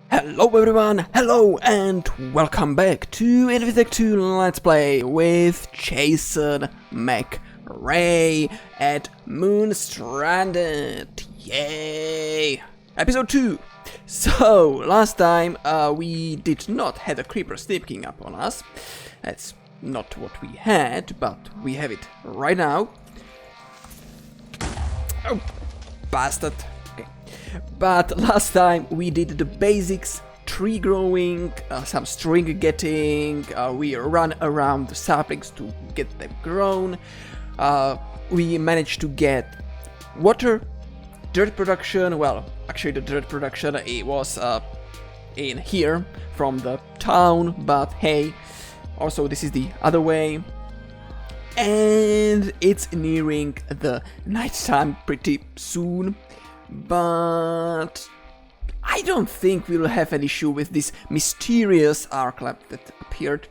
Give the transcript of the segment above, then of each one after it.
Hello everyone, hello and welcome back to InfiTech 2 Let's Play with Jason McRae at Moonstranded. Yay! Episode 2. So, last time we did not have a creeper sneaking up on us. That's not what we had, but we have it right now. Oh, bastard. But last time we did the basics, tree growing, some string getting, we run around the saplings to get them grown, we managed to get water, dirt production. Well, actually the dirt production it was in here from the town, but hey, also this is the other way. And it's nearing the nighttime pretty soon. But I don't think we'll have an issue with this mysterious arc lamp that appeared.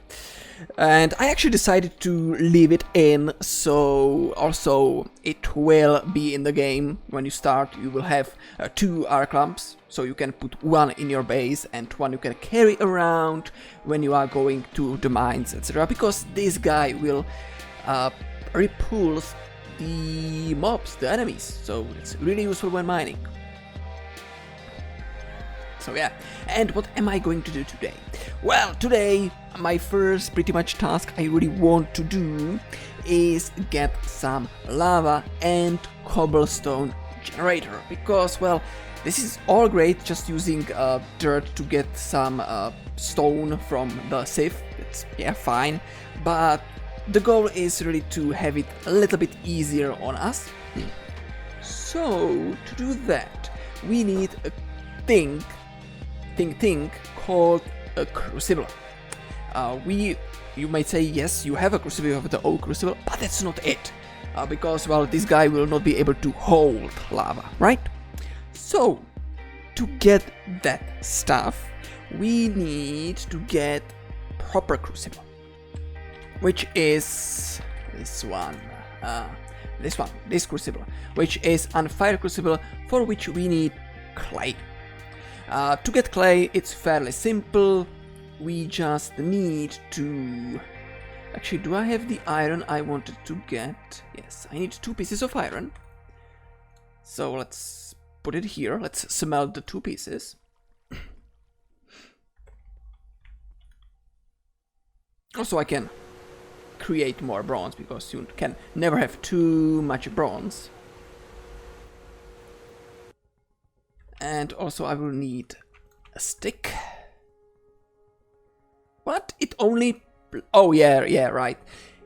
And I actually decided to leave it in, so also it will be in the game. When you start, you will have 2 arc lamps, so you can put one in your base and one you can carry around when you are going to the mines, etc. Because this guy will repulse the mobs, the enemies, so it's really useful when mining. So yeah, and what am I going to do today? Well, today my first pretty much task I really want to do is get some lava and cobblestone generator, because well, this is all great just using dirt to get some stone from the sieve. It's yeah fine, but the goal is really to have it a little bit easier on us. So, to do that, we need a thing called a crucible. You might say, yes, you have a crucible, you have the oak crucible, but that's not it. Because, well, this guy will not be able to hold lava, right? So, to get that stuff, we need to get proper crucible, which is this one, this crucible, which is a fire crucible, for which we need clay. To get clay, it's fairly simple. We just need to... Actually, do I have the iron I wanted to get? Yes, I need 2 pieces of iron. So let's put it here. Let's smelt the 2 pieces. Also, I can create more bronze, because you can never have too much bronze. And also I will need a stick. What? It only... Oh yeah, right.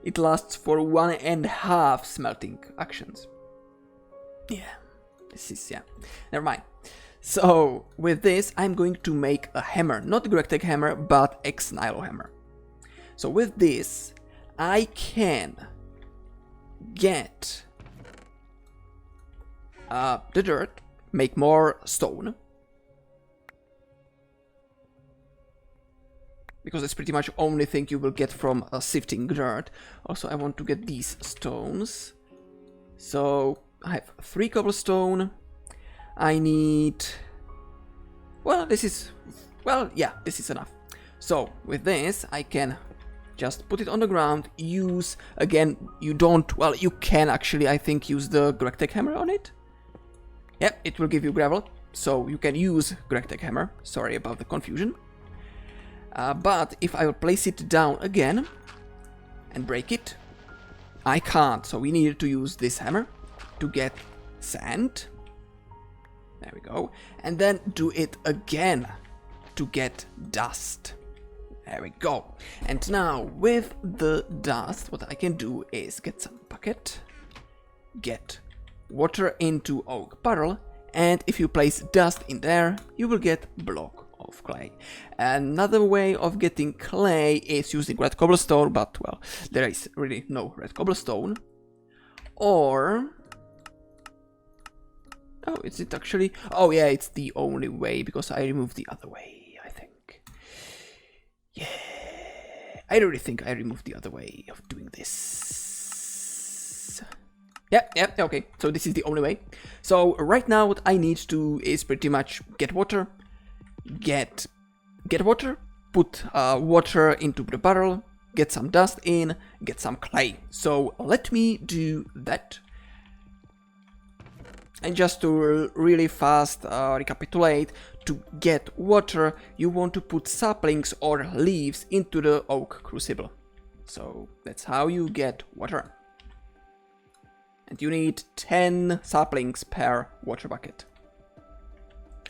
It lasts for 1.5 smelting actions. Yeah, this is, yeah, never mind. So, with this I'm going to make a hammer. Not the Greg hammer, but X-Nilo hammer. So with this I can get the dirt, make more stone, because it's pretty much the only thing you will get from sifting dirt. Also, I want to get these stones. So I have 3 cobblestone. I need... Well, this is... Well, yeah, this is enough. So with this I can just put it on the ground, use, again, you don't, well, you can actually, I think, use the Greg hammer on it. Yep, it will give you gravel, so you can use Greg hammer, sorry about the confusion. But if I will place it down again and break it, I can't, so we need to use this hammer to get sand. There we go. And then do it again to get dust. There we go. And now with the dust, what I can do is get some bucket, get water into oak barrel, and if you place dust in there, you will get block of clay. Another way of getting clay is using red cobblestone, but well, there is really no red cobblestone. Or... Oh, is it actually... Oh yeah, it's the only way, because I removed the other way. Yeah, I really think I removed the other way of doing this. Yeah, okay, so this is the only way. So right now what I need to do is pretty much get water, get water, put water into the barrel, get some dust in, get some clay. So let me do that. And just to really fast recapitulate, to get water, you want to put saplings or leaves into the oak crucible. So that's how you get water. And you need 10 saplings per water bucket.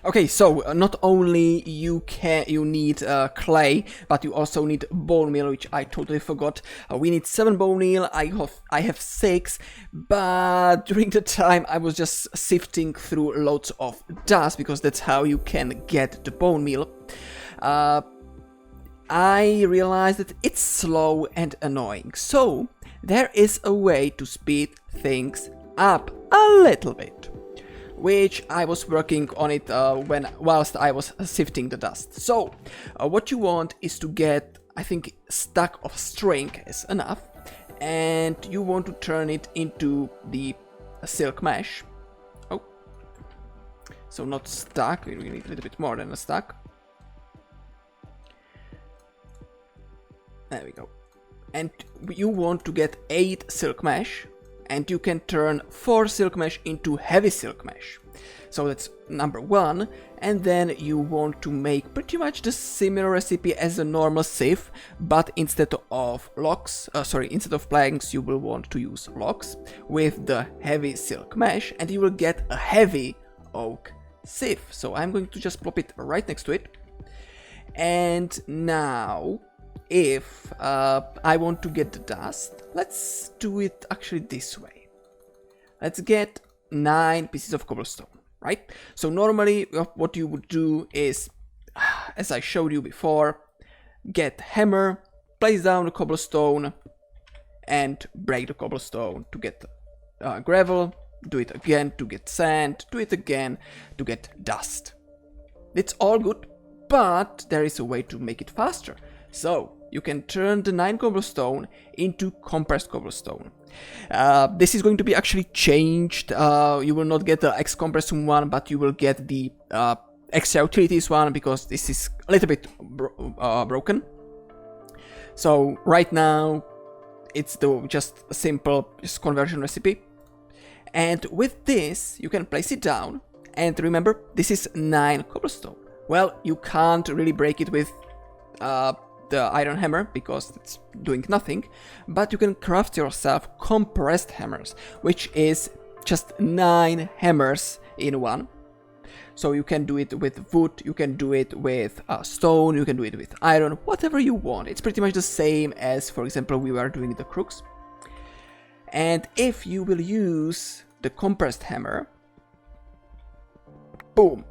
Okay, so not only you need clay, but you also need bone meal, which I totally forgot. We need 7 bone meal. I have 6, but during the time I was just sifting through loads of dust because that's how you can get the bone meal. I realized that it's slow and annoying, so there is a way to speed things up a little bit, which I was working on it whilst I was sifting the dust. So what you want is to get, I think, stack of string is enough, and you want to turn it into the silk mesh. Oh, so not stack, we need a little bit more than a stack. There we go. And you want to get 8 silk mesh, and you can turn 4 silk mesh into heavy silk mesh. So that's number 1, and then you want to make pretty much the similar recipe as a normal sieve, but instead of instead of planks, you will want to use logs with the heavy silk mesh, and you will get a heavy oak sieve. So I'm going to just plop it right next to it. And now, if I want to get the dust, let's do it actually this way. Let's get 9 pieces of cobblestone, right? So normally what you would do is, as I showed you before, get hammer, place down the cobblestone, and break the cobblestone to get gravel, do it again to get sand, do it again to get dust. It's all good, but there is a way to make it faster. So you can turn the 9 cobblestone into compressed cobblestone. This is going to be actually changed. You will not get the X compressum one, but you will get the extra utilities one, because this is a little bit broken. So right now it's just a simple conversion recipe. And with this you can place it down, and remember, this is 9 cobblestone. Well, you can't really break it with the iron hammer because it's doing nothing, but you can craft yourself compressed hammers, which is just 9 hammers in one. So you can do it with wood, you can do it with stone, you can do it with iron, whatever you want. It's pretty much the same as, for example, we were doing the crooks. And if you will use the compressed hammer, boom,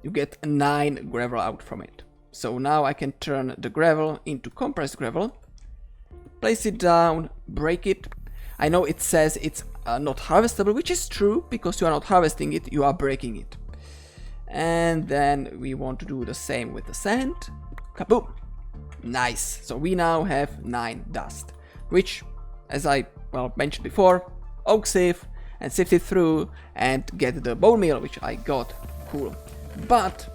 you get 9 gravel out from it. So now I can turn the gravel into compressed gravel, place it down, break it. I know it says it's not harvestable, which is true, because you are not harvesting it, you are breaking it. And then we want to do the same with the sand. Kaboom! Nice! So we now have 9 dust, which, as I mentioned before, oak sieve, and sift it through and get the bone meal, which I got. Cool. But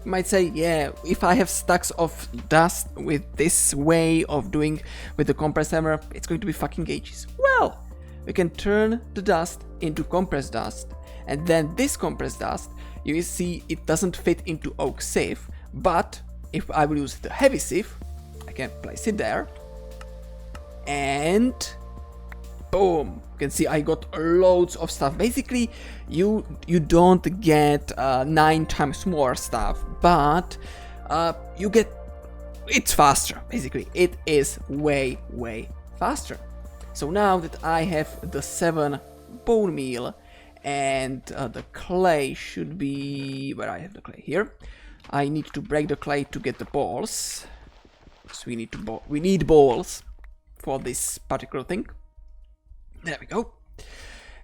you might say, yeah, if I have stacks of dust with this way of doing with the compressed hammer, it's going to be fucking ages. Well, we can turn the dust into compressed dust, and then this compressed dust, you see it doesn't fit into oak sieve, but if I will use the heavy sieve, I can place it there, and boom, you can see I got loads of stuff. Basically, you don't get 9 times more stuff, but you get, it's faster. Basically, it is way faster. So now that I have the 7 bone meal, and the clay should be where I have the clay here. I need to break the clay to get the balls. So we need balls for this particular thing. There we go.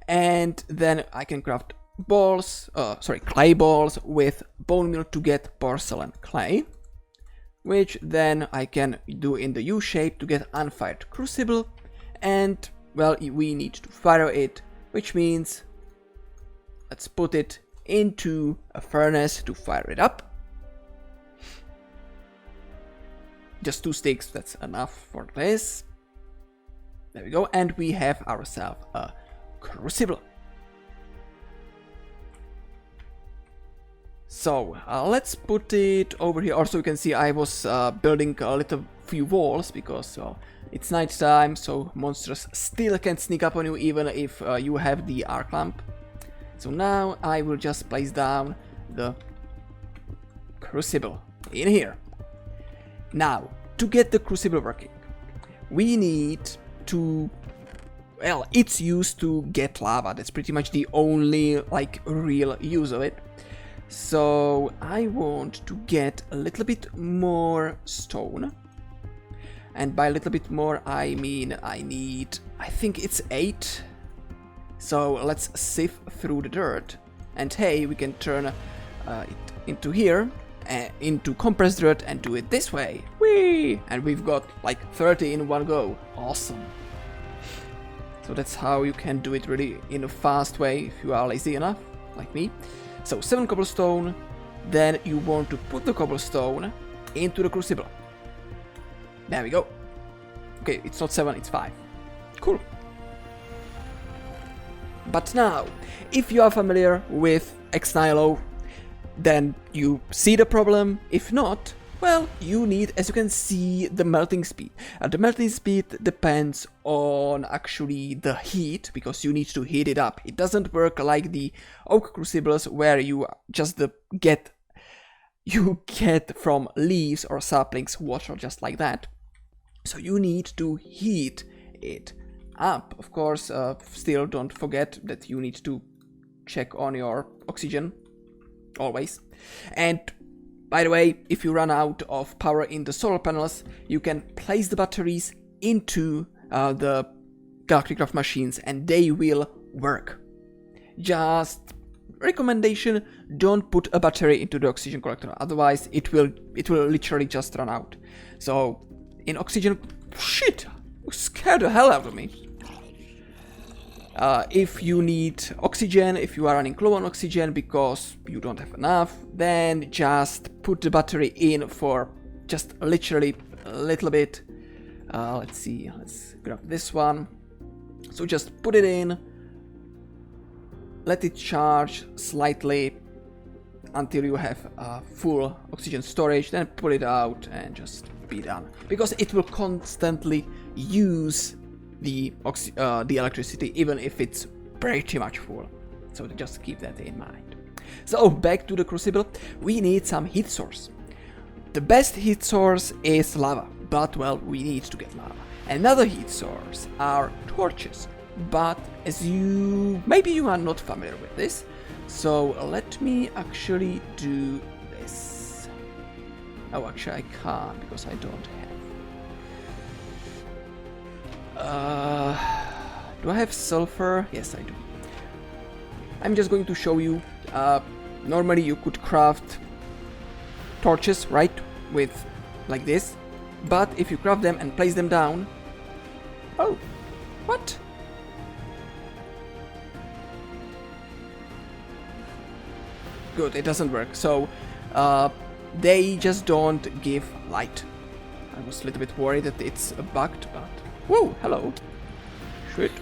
And then I can craft clay balls with bone meal to get porcelain clay, which then I can do in the U shape to get unfired crucible. And well, we need to fire it, which means let's put it into a furnace to fire it up. just 2 sticks, that's enough for this. There we go, and we have ourselves a crucible. So let's put it over here. Also, you can see I was building a little few walls because it's night time, so monsters still can sneak up on you even if you have the arc lamp. So now I will just place down the crucible in here. Now, to get the crucible working, we need to, well, it's used to get lava. That's pretty much the only like real use of it. So I want to get a little bit more stone, and by a little bit more I mean I need, I think it's 8. So let's sift through the dirt, and hey, we can turn it into here, into compressed dirt, and do it this way. Whee! And we've got like 30 in one go. Awesome. So that's how you can do it really in a fast way if you are lazy enough, like me. So 7 cobblestone, then you want to put the cobblestone into the crucible. There we go. Okay, it's not 7, it's 5. Cool. But now, if you are familiar with X-Nihilo, then you see the problem. If not, well, you need, as you can see, the melting speed. The melting speed depends on actually the heat, because you need to heat it up. It doesn't work like the oak crucibles where you just get from leaves or saplings water just like that. So you need to heat it up. Of course, still don't forget that you need to check on your oxygen always. And by the way, if you run out of power in the solar panels, you can place the batteries into the Galacticraft machines and they will work. Just recommendation, don't put a battery into the oxygen collector, otherwise it will literally just run out. So in oxygen, shit, you scared the hell out of me. If you need oxygen, if you are running low on oxygen because you don't have enough, then just put the battery in for just literally a little bit. Let's see, let's grab this one. So just put it in, let it charge slightly until you have full oxygen storage, then pull it out and just be done. Because it will constantly use the electricity even if it's pretty much full. So just keep that in mind. So back to the crucible, we need some heat source. The best heat source is lava, but well, we need to get lava. Another heat source are torches, but as maybe you are not familiar with this, so let me actually do this. Oh, actually I can't because I don't have. Do I have sulfur? Yes, I do. I'm just going to show you. Normally you could craft torches, right? With like this. But if you craft them and place them down... Oh, what? Good, it doesn't work. So, they just don't give light. I was a little bit worried that it's bugged, but... Whoa, hello. Shit.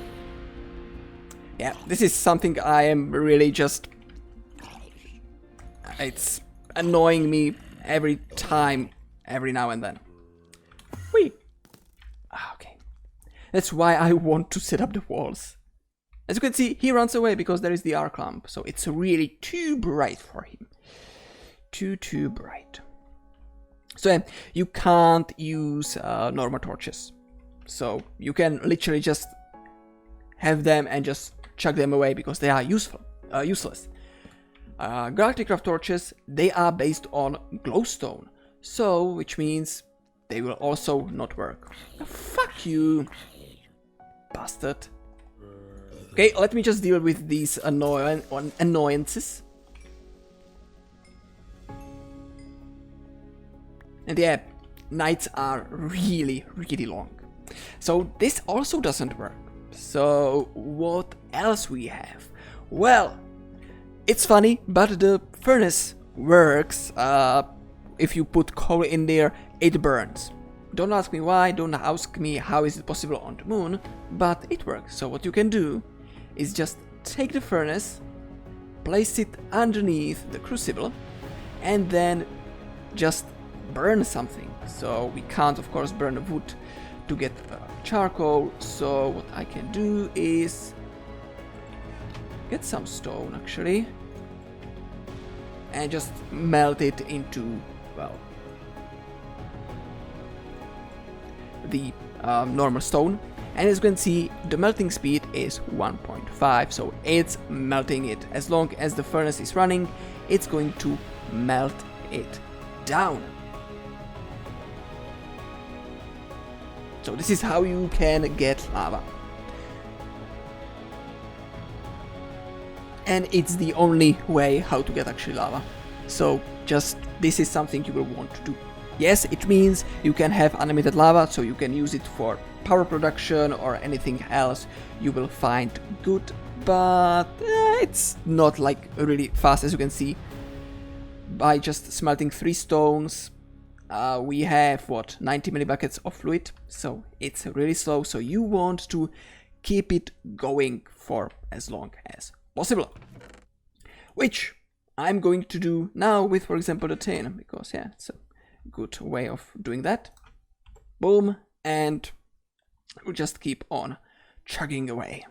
Yeah, this is something I am really just... It's annoying me every time, every now and then. Whee! Okay. That's why I want to set up the walls. As you can see, he runs away because there is the arc lamp, so it's really too bright for him. Too bright. So yeah, you can't use normal torches. So you can literally just have them and just chuck them away because they are useless. Galacticraft torches, they are based on glowstone, so which means they will also not work. Fuck you, bastard. Okay, let me just deal with these annoyances. And yeah, nights are really long. So this also doesn't work. So what else we have? Well, it's funny, but the furnace works. If you put coal in there, it burns. don't ask me why, don't ask me how is it possible on the moon, but it works. So what you can do is just take the furnace, place it underneath the crucible, and then just burn something. So we can't of course burn the wood to get charcoal, so what I can do is get some stone actually and just melt it into, well, the normal stone. And as you can see, the melting speed is 1.5, so it's melting it. As long as the furnace is running, it's going to melt it down. So this is how you can get lava. And it's the only way how to get actually lava. So just, this is something you will want to do. Yes, it means you can have unlimited lava, so you can use it for power production or anything else you will find good, but it's not like really fast. As you can see, by just smelting 3 stones, we have, what, 90 millibuckets of fluid, so it's really slow, so you want to keep it going for as long as possible. Which I'm going to do now with, for example, the tin, because yeah, it's a good way of doing that. Boom, and we'll just keep on chugging away.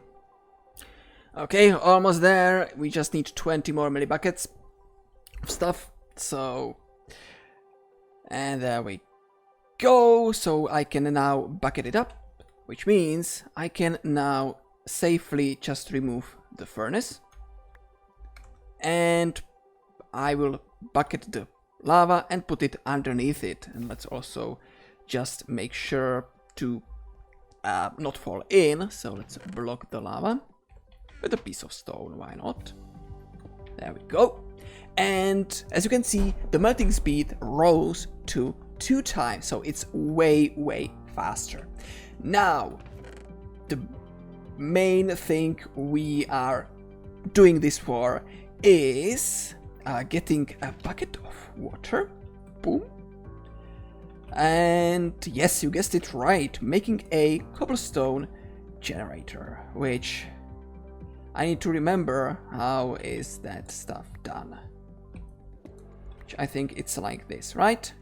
Okay, almost there. We just need 20 more millibuckets of stuff, so... And there we go. So I can now bucket it up, which means I can now safely just remove the furnace. And I will bucket the lava and put it underneath it. And let's also just make sure to not fall in. So let's block the lava with a piece of stone, why not? There we go. And as you can see, the melting speed rose to 2 times, so it's way faster. Now, the main thing we are doing this for is getting a bucket of water. Boom. And yes, you guessed it right, making a cobblestone generator, which I need to remember how is that stuff done. Which I think it's like this, right?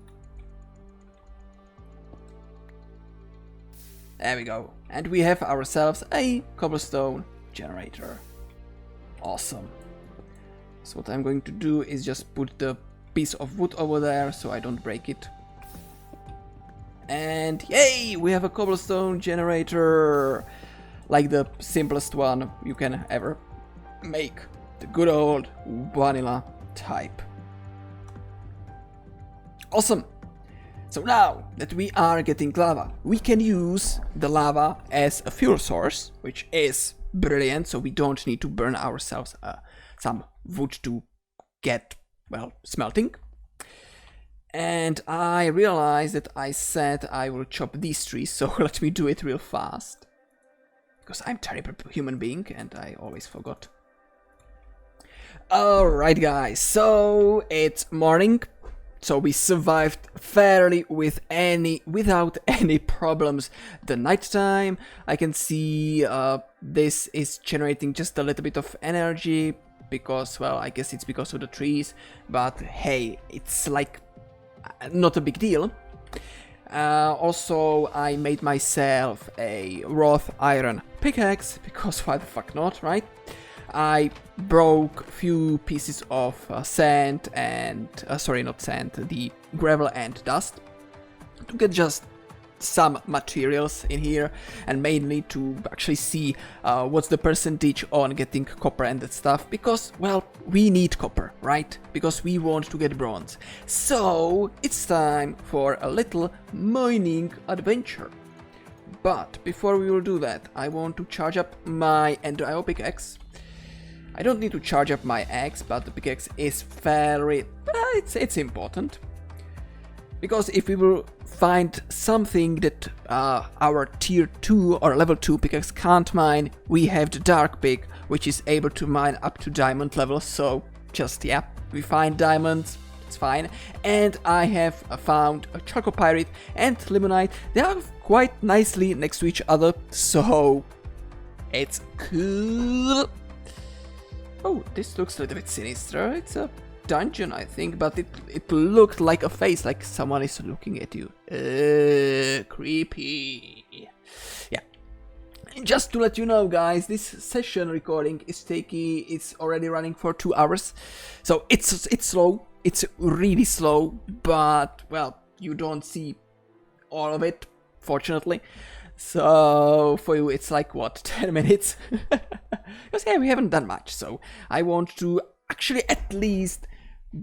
There we go. And we have ourselves a cobblestone generator. Awesome. So what I'm going to do is just put the piece of wood over there so I don't break it. And yay! We have a cobblestone generator! Like the simplest one you can ever make. The good old vanilla type. Awesome! So now that we are getting lava, we can use the lava as a fuel source, which is brilliant, so we don't need to burn ourselves some wood to get, well, smelting. And I realized that I said I will chop these trees, so let me do it real fast. Because I'm a terrible human being and I always forgot. Alright guys, so it's morning. So we survived fairly without any problems the nighttime. I can see this is generating just a little bit of energy because, well, I guess it's because of the trees, but hey, it's like not a big deal. Also, I made myself a wrought iron pickaxe because why the fuck not, right? I broke a few pieces of sand and, sorry, not sand, the gravel and dust to get just some materials in here, and mainly to actually see what's the percentage on getting copper and that stuff, because, well, we need copper, right? Because we want to get bronze. So it's time for a little mining adventure. But before we will do that, I want to charge up my ender pickaxe. I don't need to charge up my axe, but the pickaxe is fairly... it's important. Because if we will find something that our tier 2 or level 2 pickaxe can't mine, we have the dark pick, which is able to mine up to diamond level. So just, yeah, we find diamonds, It's fine. And I have found a charcoal pyrite and limonite. They are quite nicely next to each other, so it's cool. Oh, this looks a little bit sinister. It's a dungeon, I think, but it looked like a face, like someone is looking at you. Creepy. Yeah. Just to let you know, guys, this session recording it's already running for 2 hours, so it's slow. It's really slow, but well, you don't see all of it, fortunately. So for you, it's like what, 10 minutes? Because yeah, we haven't done much, so I want to actually at least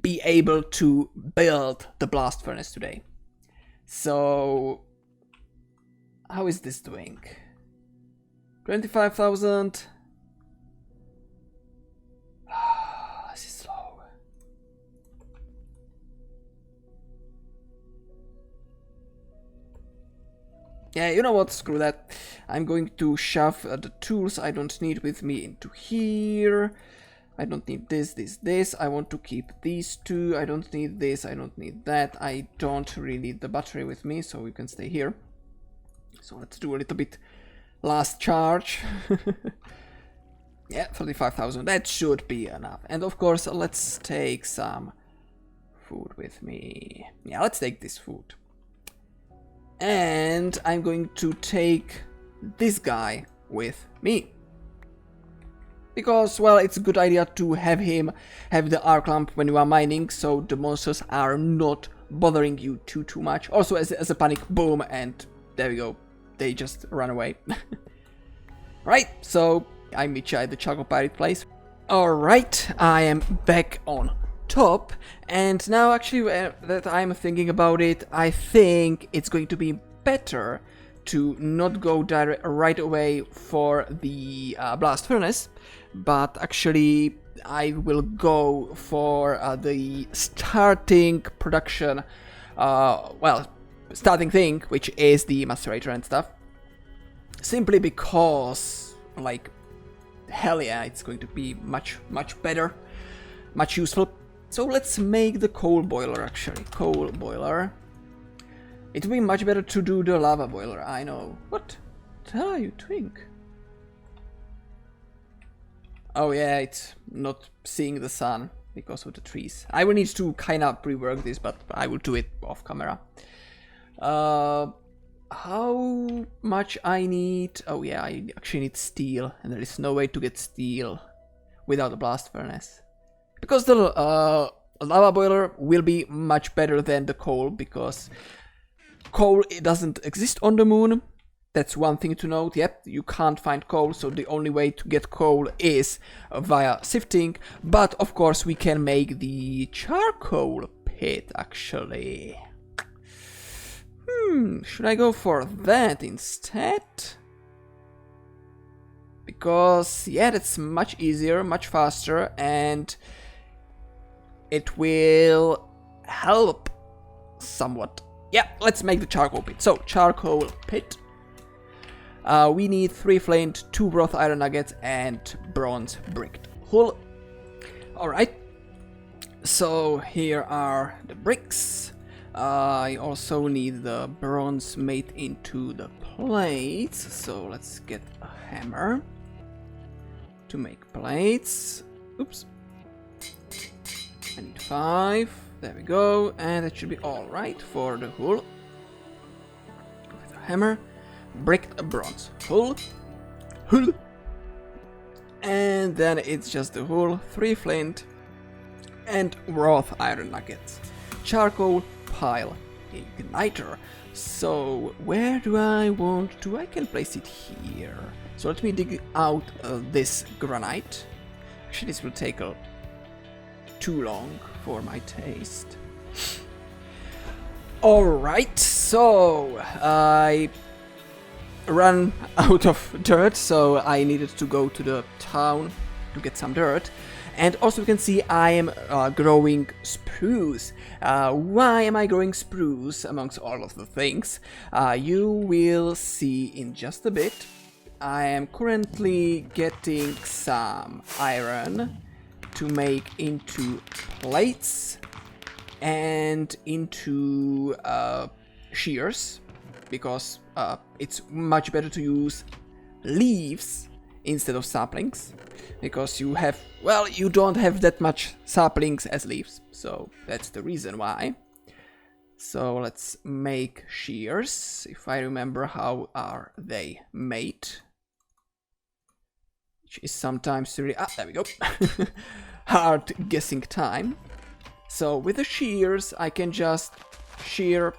be able to build the blast furnace today. So how is this doing? 25,000. This is slow. Yeah, you know what? Screw that. I'm going to shove the tools I don't need with me into here. I don't need this. I want to keep these two. I don't need this. I don't need that. I don't really need the battery with me, so we can stay here. So let's do a little bit last charge. Yeah, 35,000. That should be enough. And of course, let's take some food with me. Yeah, let's take this food. And I'm going to take this guy with me. Because, well, it's a good idea to have him have the arc lamp when you are mining, so the monsters are not bothering you too much. Also, as a panic, boom, and there we go. They just run away. Right, so I meet you at the charcoal pirate place. Alright, I am back on top, and now actually that I'm thinking about it, I think it's going to be better to not go right away for the blast furnace, but actually I will go for the starting production, starting thing, which is the macerator and stuff. Simply because, like, hell yeah, it's going to be much better, much useful. So let's make the coal boiler, actually. Coal boiler. It would be much better to do the lava boiler, I know. What the hell are you doing? Oh yeah, it's not seeing the sun because of the trees. I will need to kind of rework this, but I will do it off camera. How much I need? Oh yeah, I actually need steel, and there is no way to get steel without a blast furnace. Because the lava boiler will be much better than the coal, because coal doesn't exist on the moon. That's one thing to note. Yep, you can't find coal, so the only way to get coal is via sifting. But of course we can make the charcoal pit, actually. Should I go for that instead? Because, yeah, that's much easier, much faster, and it will help somewhat. Yeah, let's make the charcoal pit. So, charcoal pit. We need 3 flint, 2 wrought iron nuggets, and bronze bricked hull. Alright. So, here are the bricks. I also need the bronze made into the plates, so let's get a hammer to make plates. Oops. I need 5. There we go, and that should be alright for the hull. With a hammer, bricked bronze hull. And then it's just the hull, 3 flint, and wrought iron nuggets. Charcoal pile igniter. So where do I want to? I can place it here. So let me dig out this granite. Actually, this will take too long for my taste. Alright, so I ran out of dirt, so I needed to go to the town to get some dirt. And also you can see I am growing spruce. Why am I growing spruce amongst all of the things? You will see in just a bit. I am currently getting some iron to make into plates. and into shears, because it's much better to use leaves instead of saplings, because you have, well, you don't have that much saplings as leaves, so that's the reason why. So let's make shears, if I remember how are they made, which is sometimes really, there we go, hard guessing time. So with the shears I can just shear a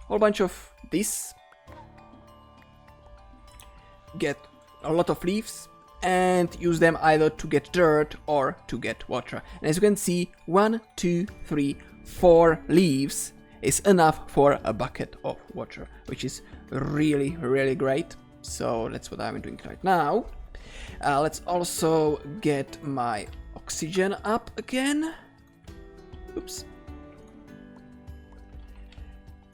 whole bunch of this, get a lot of leaves, and use them either to get dirt or to get water. And as you can see, 1, 2, 3, 4 leaves is enough for a bucket of water, which is really, really great. So that's what I'm doing right now. Let's also get my oxygen up again. Oops.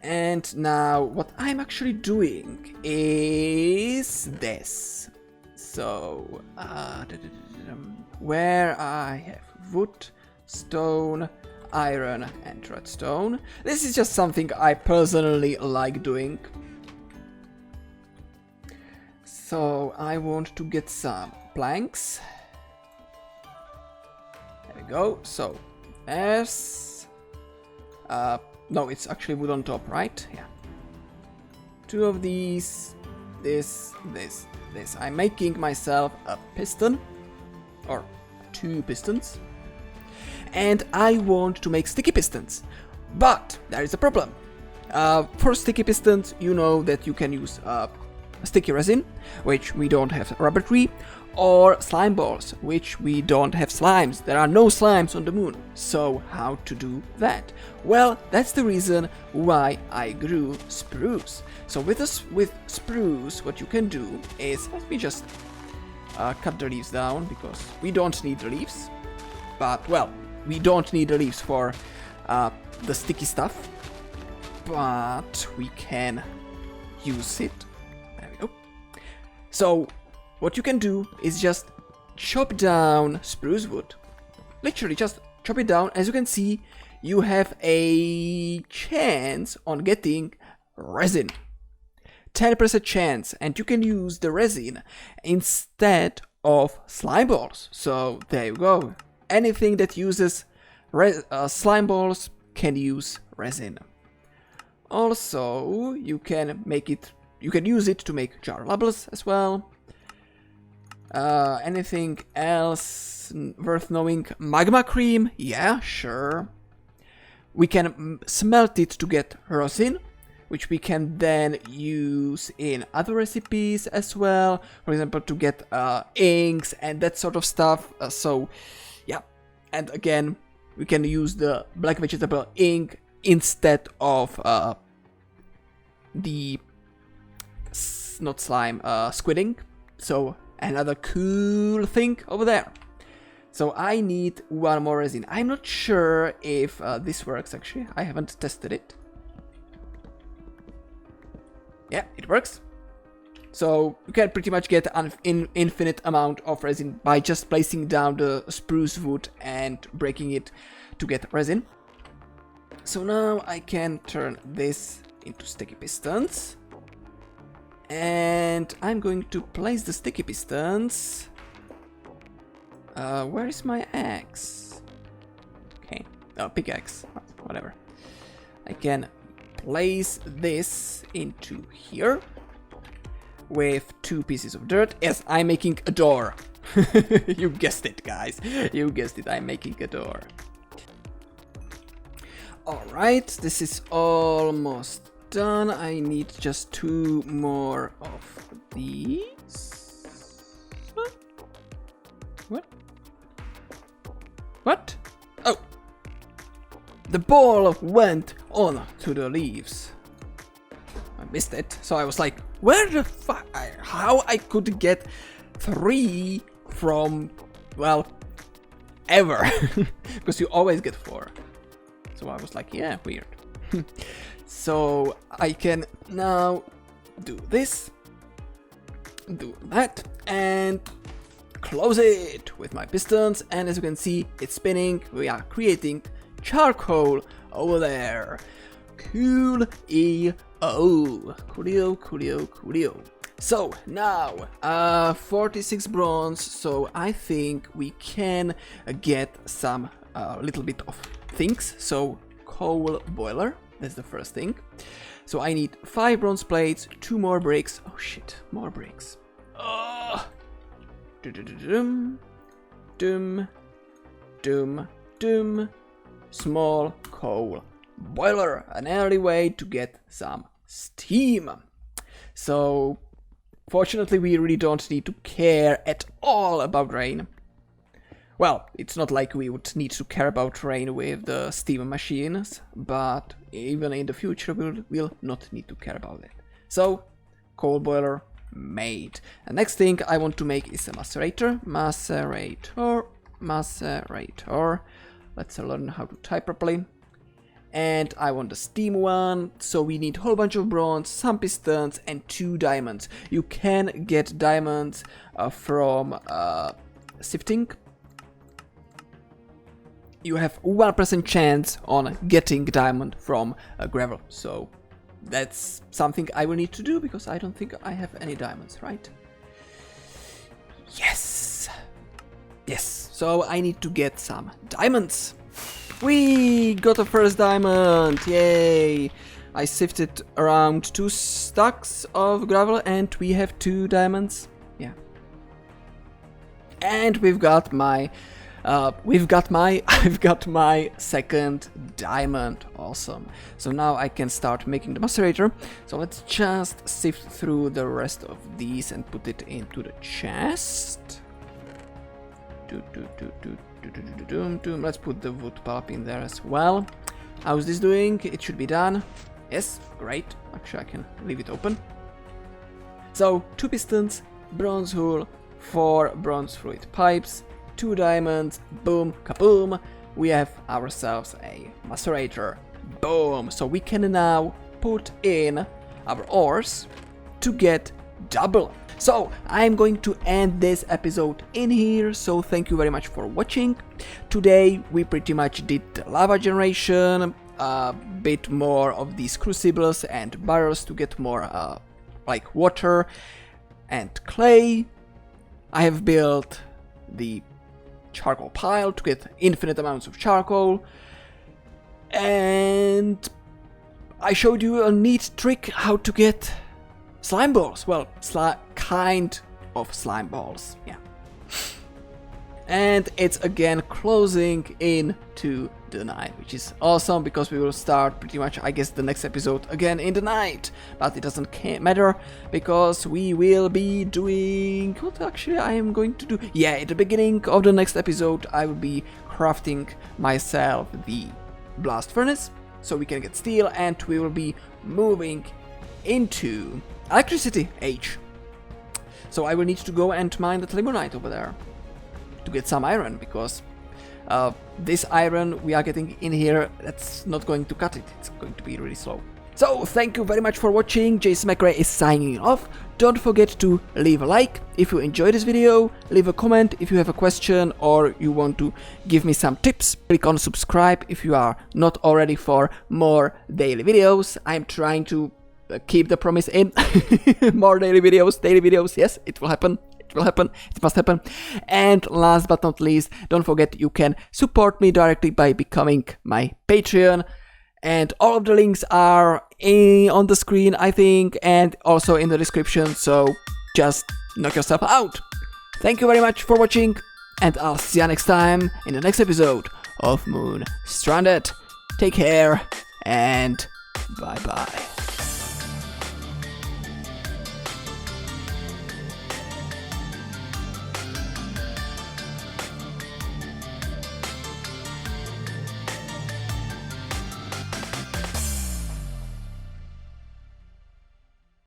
And now what I'm actually doing is this. So, where I have wood, stone, iron and redstone. This is just something I personally like doing. So I want to get some planks. There we go. So there's no, it's actually wood on top, right? Yeah. 2 of these, this. I'm making myself a piston, or 2 pistons, and I want to make sticky pistons. But there is a problem. For sticky pistons, you know that you can use sticky resin, which we don't have rubber tree, or slime balls, which we don't have slimes. There are no slimes on the moon. So how to do that? Well, that's the reason why I grew spruce. So with spruce, what you can do is, let me just cut the leaves down, because we don't need the leaves. But, well, we don't need the leaves for the sticky stuff, but we can use it. There we go. So what you can do is just chop down spruce wood. Literally just chop it down. As you can see, you have a chance on getting resin. 10% chance, and you can use the resin instead of slime balls. So there you go. Anything that uses slime balls can use resin. Also, you can use it to make jar labels as well. Anything else worth knowing? Magma cream, yeah, sure. We can smelt it to get resin, which we can then use in other recipes as well. For example, to get inks and that sort of stuff. So, yeah. And again, we can use the black vegetable ink instead of the not slime, squid ink. So another cool thing over there. So I need 1 more resin. I'm not sure if this works actually. I haven't tested it. Yeah, it works. So you can pretty much get an infinite amount of resin by just placing down the spruce wood and breaking it to get resin. So now I can turn this into sticky pistons. And I'm going to place the sticky pistons. Where is my axe? Okay, oh, pickaxe, whatever. I can place this into here with 2 pieces of dirt. Yes, I'm making a door. You guessed it, guys. You guessed it, I'm making a door. Alright, this is almost done. I need just 2 more of these. What? What? Oh! The ball went on to the leaves. I missed it, so I was like, where the fuck? How I could get 3 from, well, ever. Because you always get 4. So I was like, yeah, weird. So I can now do this, do that, and close it with my pistons, and as you can see, it's spinning. We are creating charcoal over there. Coolio. Coolio. So now 46 bronze, so I think we can get some little bit of things. So coal boiler, that's the first thing. So I need 5 bronze plates, 2 more bricks. Oh shit, more bricks. Small coal boiler, an early way to get some steam. So fortunately we really don't need to care at all about rain. Well, it's not like we would need to care about rain with the steam machines, but even in the future we'll not need to care about it. So coal boiler made. The next thing I want to make is a macerator. Macerator. Let's learn how to type properly. And I want the steam one, so we need a whole bunch of bronze, some pistons, and 2 diamonds. You can get diamonds from sifting. You have 1% chance on getting diamond from gravel, so that's something I will need to do, because I don't think I have any diamonds, right? Yes! Yes, so I need to get some diamonds. We got a first diamond, yay! I sifted around 2 stacks of gravel and we have 2 diamonds, yeah. And I've got my second diamond, awesome. So now I can start making the macerator. So let's just sift through the rest of these and put it into the chest. Let's put the wood pulp in there as well. How's this doing? It should be done. Yes, great. Actually, I can leave it open. So 2 pistons, bronze hull, 4 bronze fluid pipes, 2 diamonds, boom, kaboom. We have ourselves a macerator. Boom. So we can now put in our ores to get double. So I'm going to end this episode in here, so thank you very much for watching. Today we pretty much did the lava generation, a bit more of these crucibles and barrels to get more like water and clay. I have built the charcoal pile to get infinite amounts of charcoal, and I showed you a neat trick how to get slime balls. Well, kind of slime balls, yeah. And it's again closing into the night, which is awesome because we will start pretty much, I guess, the next episode again in the night. But it doesn't matter because we will be doing what actually I am going to do. Yeah, at the beginning of the next episode, I will be crafting myself the blast furnace so we can get steel, and we will be moving into electricity age. So I will need to go and mine the limonite over there to get some iron, because this iron we are getting in here, that's not going to cut it. It's going to be really slow. So thank you very much for watching. Jason McRae is signing off. Don't forget to leave a like if you enjoyed this video, leave a comment if you have a question or you want to give me some tips. Click on subscribe if you are not already for more daily videos. I'm trying to keep the promise in. More daily videos, yes, it will happen. It must happen. And last but not least, don't forget you can support me directly by becoming my Patreon, and all of the links are on the screen, I think, and also in the description, so just knock yourself out. Thank you very much for watching, and I'll see you next time in the next episode of Moonstranded. Take care and bye bye.